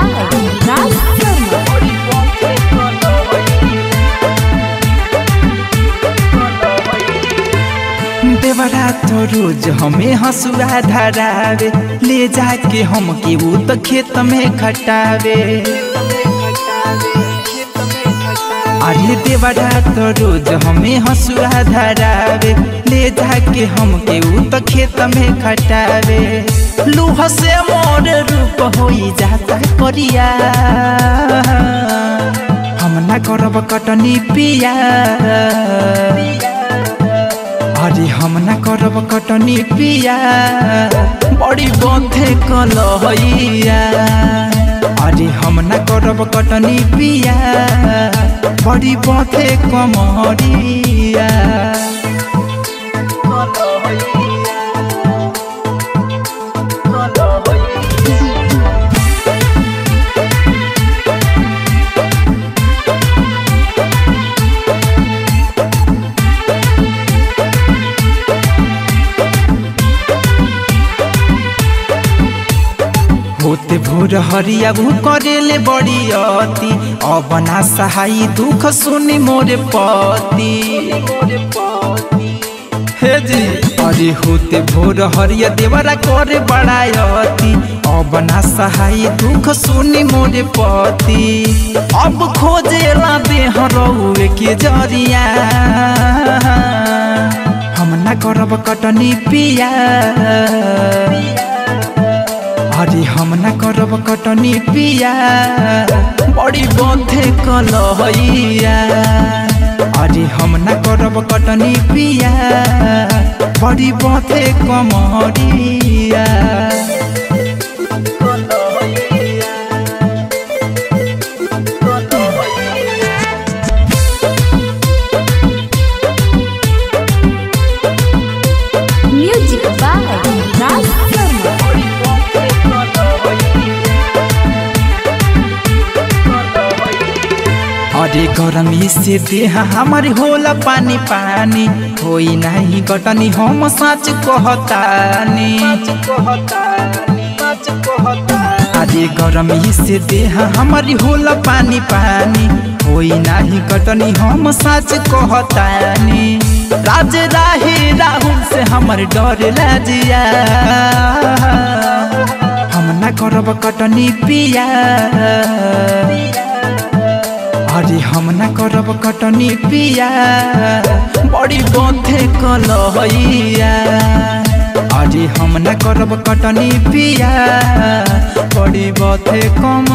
by Raj Sharma। देवरा तो रोज हमें हंसुआ धरावे, ले जाके हम के वो तो खेत में खटावे। अरे देवरा तो रोज हमें हंसुआ धरावे, ले जाके हम के वो तो खेत में खटावे। लूह से मोर रूप होई जाता करिया, हम ना करब कटनी पिया। अरे हम ना करब कटनी पिया, बड़ी बंधे कलहैया। अरे हम ना करब कटनी पिया, बड़ी बंधे कमरिया। होते भोर हरिया वो करेले बड़ी अति, अब ना सहाई दुख सुनी मोरे पति। हे जी अरे होते भोर हरिया देवरा करे बड़ा अति, अब ना सहाई दुख सुनी मोरे पति। अब खोजेला देह रहुए के जरिया, हम ना करब कटनी पिया। अरे हम ना करब कटनी पिया, बड़ी बंधे कलहैया। अरे हम ना करब कटनी पिया, बड़ी बंधे कमरिया। Music by Raj Sharma। अरे गरमी से देह हमारे होला पानी पानी, होई नहीं कटनी हम सच कहतानी। अरे गरमी से देह हमारी होला पानी पानी, होई नहीं कटनी हम सच कहतानी। राज राही राहुल से हमर डर लाजिया, हम ना करब कटनी पिया। अरे हम ना करब कटनी पिया, बड़ी बंधे कलहैया। अरे हम ना करब कटनी पिया, बड़ी बंधे कम